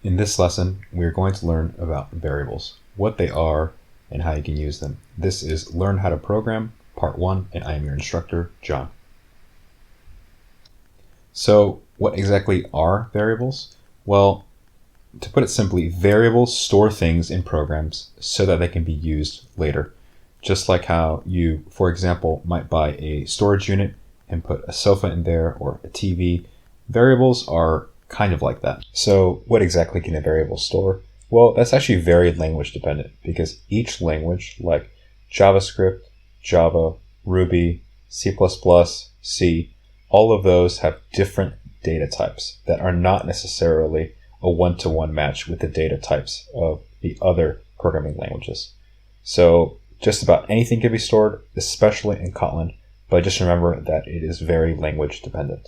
In this lesson, we're going to learn about variables, what they are, and how you can use them. This is Learn How to Program, Part 1, and I am your instructor, John. So, what exactly are variables? Well, to put it simply, variables store things in programs so that they can be used later. Just like how you, for example, might buy a storage unit and put a sofa in there or a TV. Variables are kind of like that. So what exactly can a variable store? Well, that's actually very language dependent because each language, like JavaScript, Java, Ruby, C++, C, all of those have different data types that are not necessarily a one-to-one match with the data types of the other programming languages. So just about anything can be stored, especially in Kotlin, but just remember that it is very language dependent.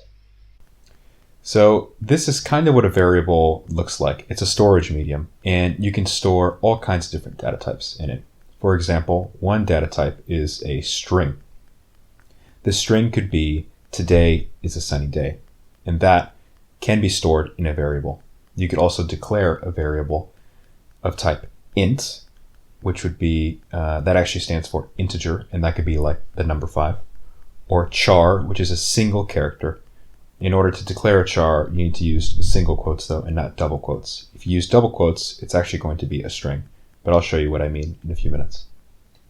So this is kind of what a variable looks like. It's a storage medium, and you can store all kinds of different data types in it. For example, one data type is a string. The string could be, today is a sunny day, and that can be stored in a variable. You could also declare a variable of type int, which would be, that actually stands for integer, and that could be like the number 5, or char, which is a single character. In order to declare a char, you need to use single quotes though, and not double quotes. If you use double quotes, it's actually going to be a string, but I'll show you what I mean in a few minutes.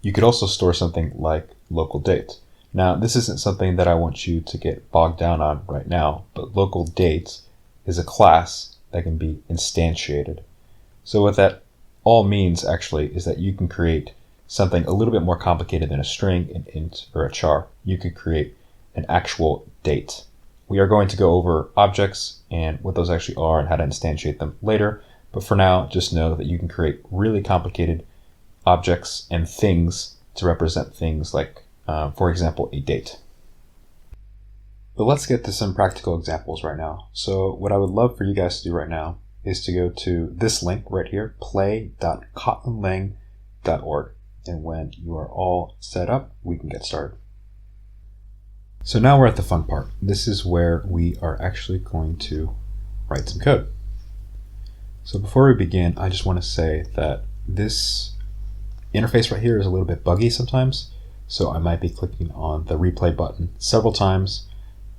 You could also store something like local date. Now, this isn't something that I want you to get bogged down on right now, but local date is a class that can be instantiated. So what that all means actually is that you can create something a little bit more complicated than a string, an int, or a char. You could create an actual date. We are going to go over objects and what those actually are and how to instantiate them later. But for now, just know that you can create really complicated objects and things to represent things like, for example, a date. But let's get to some practical examples right now. So what I would love for you guys to do right now is to go to this link right here, play.kotlinlang.org. And when you are all set up, we can get started. So now we're at the fun part. This is where we are actually going to write some code. So before we begin, I just want to say that this interface right here is a little bit buggy sometimes. So I might be clicking on the replay button several times,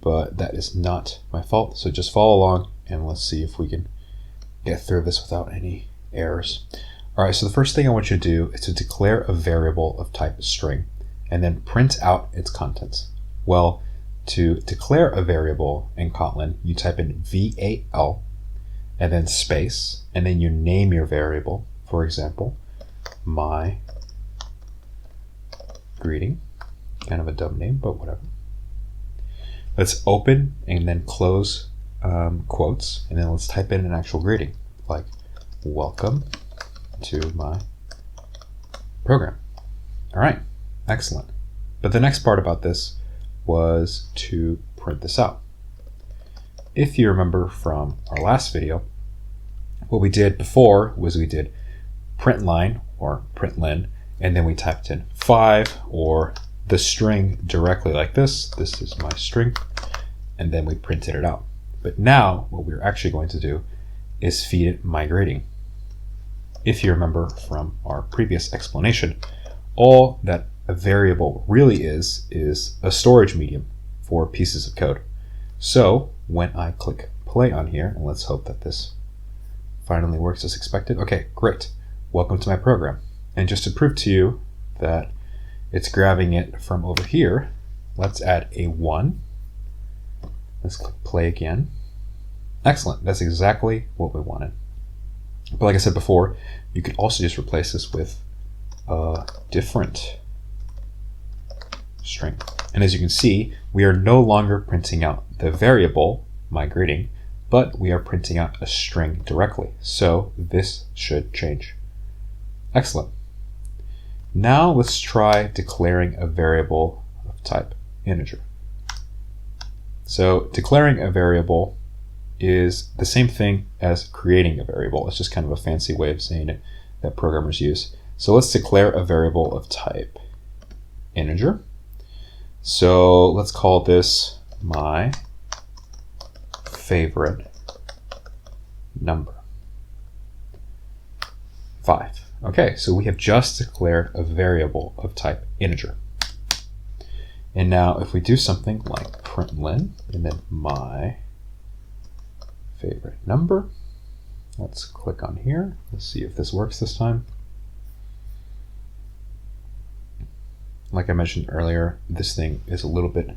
but that is not my fault. So just follow along and let's see if we can get through this without any errors. All right, so the first thing I want you to do is to declare a variable of type string and then print out its contents. Well, to declare a variable in Kotlin, you type in val and then space, and then you name your variable. For example, my greeting. Kind of a dumb name, but whatever. Let's open and then close quotes, and then let's type in an actual greeting, like welcome to my program. All right, excellent. But the next part about this was to print this out. If you remember from our last video, what we did before was we did print line or println, and then we typed in 5 or the string directly like this. This is my string, and then we printed it out. But now what we're actually going to do is feed it my greeting. If you remember from our previous explanation, all that a variable really is a storage medium for pieces of code. So when I click play on here, and let's hope that this finally works as expected. Okay, great. Welcome to my program. And just to prove to you that it's grabbing it from over here, let's add a 1. Let's click play again. Excellent. That's exactly what we wanted. But like I said before, you could also just replace this with a different string. And as you can see, we are no longer printing out the variable, my greeting, but we are printing out a string directly. So this should change. Excellent. Now let's try declaring a variable of type integer. So declaring a variable is the same thing as creating a variable. It's just kind of a fancy way of saying it that programmers use. So let's declare a variable of type integer. So let's call this my favorite number. 5. Okay, so we have just declared a variable of type integer. And now if we do something like println and then my favorite number, let's click on here. Let's see if this works this time. Like I mentioned earlier, this thing is a little bit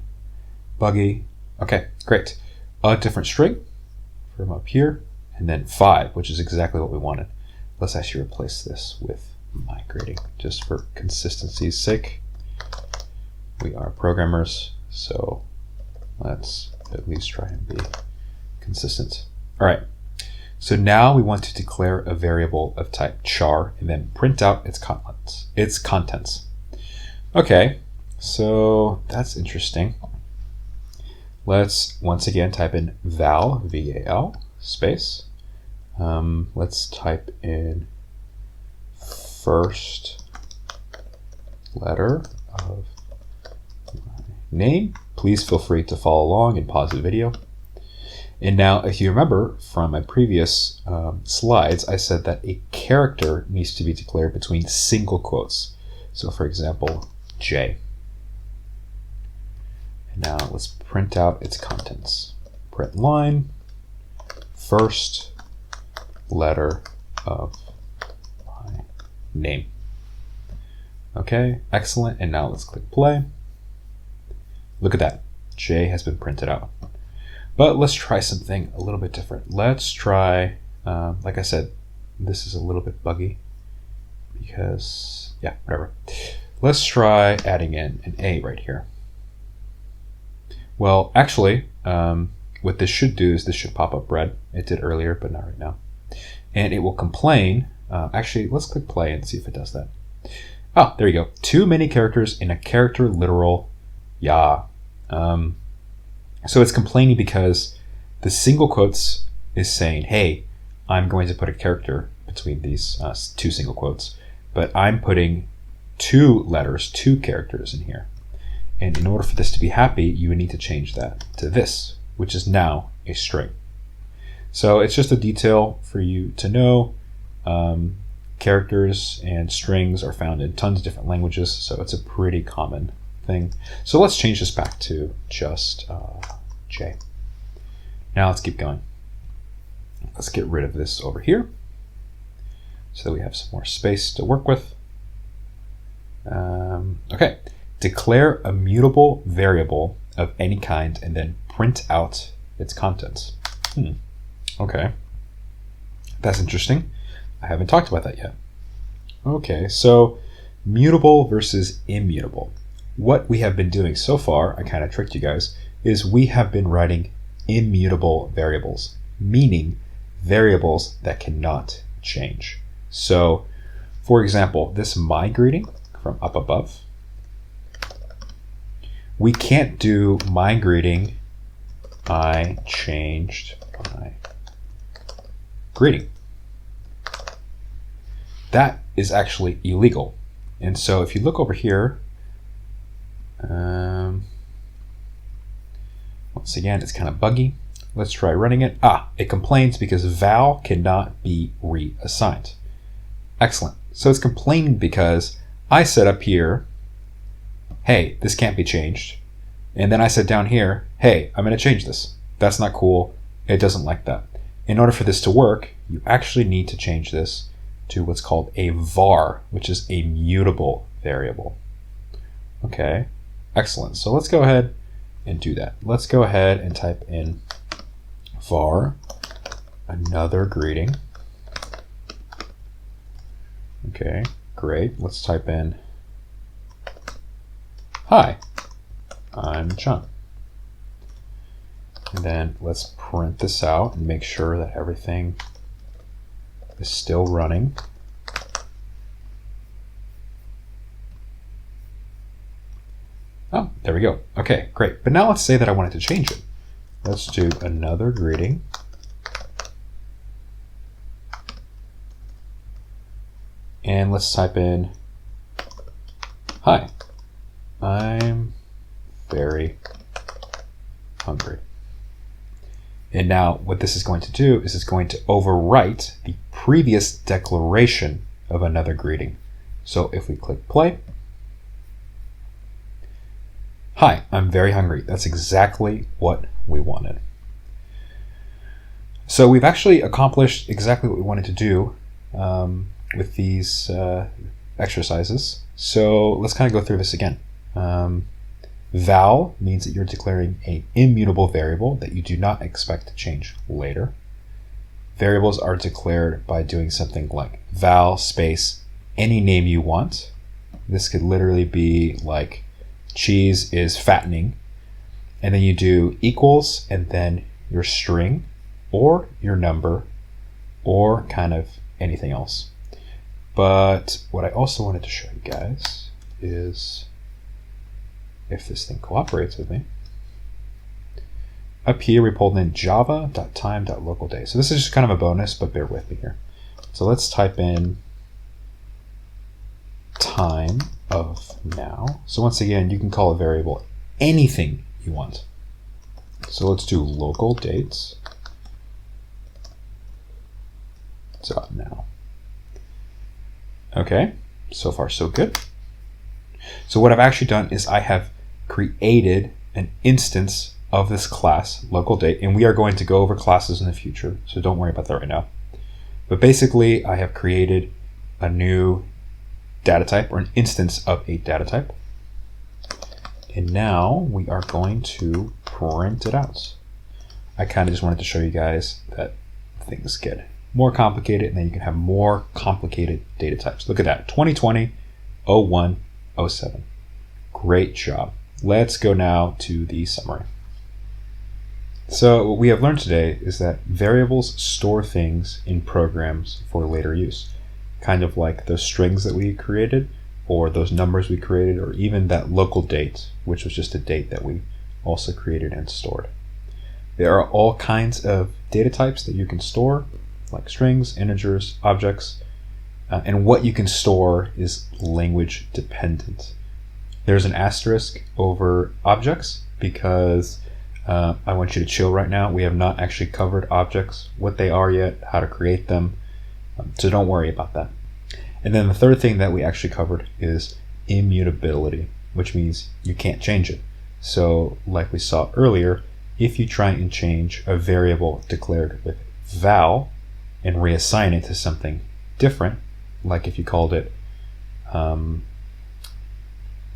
buggy. Okay, great. A different string from up here, and then 5, which is exactly what we wanted. Let's actually replace this with migrating, just for consistency's sake. We are programmers, so let's at least try and be consistent. All right, so now we want to declare a variable of type char and then print out its contents. Okay, so that's interesting. Let's once again type in val, V-A-L, space. Let's type in first letter of my name. Please feel free to follow along and pause the video. And now, if you remember from my previous slides, I said that a character needs to be declared between single quotes. So for example, J. And now let's print out its contents. Print line, first letter of my name. Okay, excellent. And now let's click play. Look at that. J has been printed out. But let's try something a little bit different. Let's try, like I said, this is a little bit buggy because, yeah, whatever. Let's try adding in an A right here. Well, actually, what this should do is this should pop up red. It did earlier, but not right now. And it will complain. Actually, let's click play and see if it does that. Oh, there you go. Too many characters in a character literal. Yeah. So it's complaining because the single quotes is saying, hey, I'm going to put a character between these two single quotes, but I'm putting two characters in here. And in order for this to be happy, you would need to change that to this, which is now a string. So it's just a detail for you to know. Characters and strings are found in tons of different languages, so it's a pretty common thing. So let's change this back to just J. Now let's keep going. Let's get rid of this over here so that we have some more space to work with. Okay, declare a mutable variable of any kind and then print out its contents. Okay, that's interesting. I haven't talked about that yet. Okay, so mutable versus immutable. What we have been doing so far, I kind of tricked you guys, is we have been writing immutable variables, meaning variables that cannot change. So, for example, this my greeting from up above, we can't do my greeting, I changed my greeting. That is actually illegal. And so if you look over here, once again, it's kind of buggy. Let's try running it. It complains because val cannot be reassigned. Excellent. So it's complaining because I said up here, hey, this can't be changed. And then I said down here, hey, I'm going to change this. That's not cool. It doesn't like that. In order for this to work, you actually need to change this to what's called a var, which is a mutable variable. Okay, excellent. So let's go ahead and do that. Let's go ahead and type in var, another greeting. Okay, great. Let's type in, hi, I'm John. And then let's print this out and make sure that everything is still running. Oh, there we go. Okay, great. But now let's say that I wanted to change it. Let's do another greeting. And let's type in, hi, I'm very hungry. And now what this is going to do is it's going to overwrite the previous declaration of another greeting. So if we click play, hi, I'm very hungry. That's exactly what we wanted. So we've actually accomplished exactly what we wanted to do with these exercises. So let's kind of go through this again. Val means that you're declaring an immutable variable that you do not expect to change later. Variables are declared by doing something like val space any name you want. This could literally be like cheese is fattening, and then you do equals and then your string or your number or kind of anything else. But what I also wanted to show you guys is, if this thing cooperates with me, up here we pulled in java.time.localDate. So this is just kind of a bonus, but bear with me here. So let's type in time of now. So once again, you can call a variable anything you want. So let's do local dates dot now. Okay, so far so good. So what I've actually done is I have created an instance of this class, local date, and we are going to go over classes in the future, so don't worry about that right now. But basically, I have created a new data type, or an instance of a data type. And now we are going to print it out. I kind of just wanted to show you guys that things get more complicated, and then you can have more complicated data types. Look at that, 2020, 01, 07. Great job. Let's go now to the summary. So what we have learned today is that variables store things in programs for later use, kind of like those strings that we created, or those numbers we created, or even that local date, which was just a date that we also created and stored. There are all kinds of data types that you can store, like strings, integers, objects, and what you can store is language dependent. There's an asterisk over objects because I want you to chill right now. We have not actually covered objects, what they are yet, how to create them, so don't worry about that. And then the third thing that we actually covered is immutability, which means you can't change it. So like we saw earlier, if you try and change a variable declared with val and reassign it to something different, like if you called it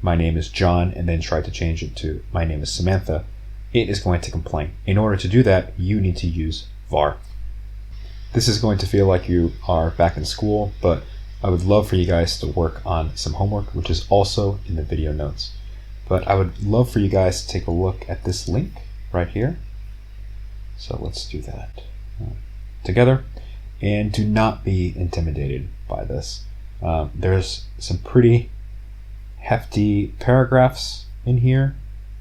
my name is John and then tried to change it to my name is Samantha, it is going to complain. In order to do that, you need to use var. This is going to feel like you are back in school, but I would love for you guys to work on some homework, which is also in the video notes. But I would love for you guys to take a look at this link right here. So let's do that together. And do not be intimidated by this. There's some pretty hefty paragraphs in here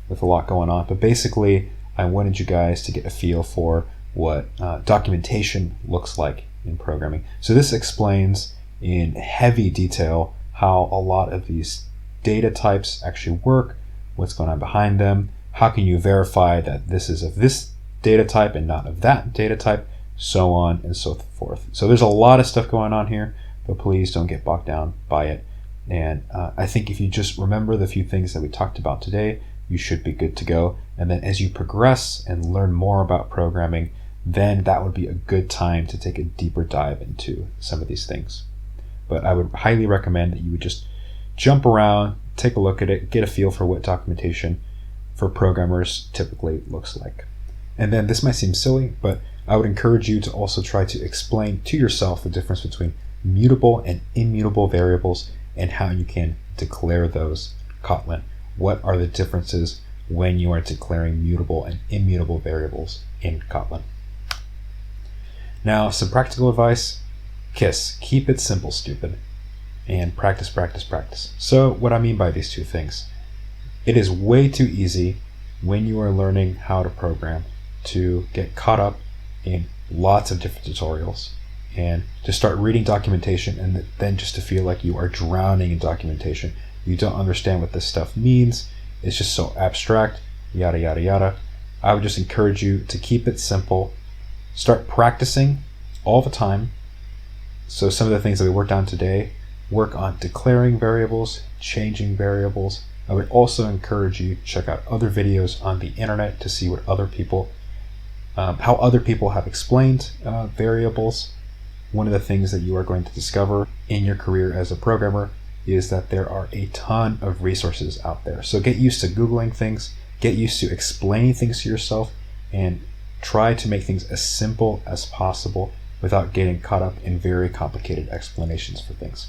with a lot going on, but basically I wanted you guys to get a feel for what documentation looks like in programming. So this explains in heavy detail how a lot of these data types actually work, what's going on behind them, how can you verify that this is of this data type and not of that data type, so on and so forth. So there's a lot of stuff going on here, but please don't get bogged down by it. And I think if you just remember the few things that we talked about today, you should be good to go. And then as you progress and learn more about programming, then that would be a good time to take a deeper dive into some of these things. But I would highly recommend that you would just jump around, take a look at it, get a feel for what documentation for programmers typically looks like. And then this might seem silly, but I would encourage you to also try to explain to yourself the difference between mutable and immutable variables and how you can declare those in Kotlin. What are the differences when you are declaring mutable and immutable variables in Kotlin? Now, some practical advice. KISS, keep it simple, stupid, and practice, practice, practice. So what I mean by these two things, it is way too easy when you are learning how to program to get caught up in lots of different tutorials and to start reading documentation and then just to feel like you are drowning in documentation. You don't understand what this stuff means. It's just so abstract, yada, yada, yada. I would just encourage you to keep it simple. Start practicing all the time. So some of the things that we worked on today, work on declaring variables, changing variables. I would also encourage you to check out other videos on the internet to see what other people, how other people have explained variables. One of the things that you are going to discover in your career as a programmer is that there are a ton of resources out there. So get used to Googling things, get used to explaining things to yourself, and try to make things as simple as possible without getting caught up in very complicated explanations for things.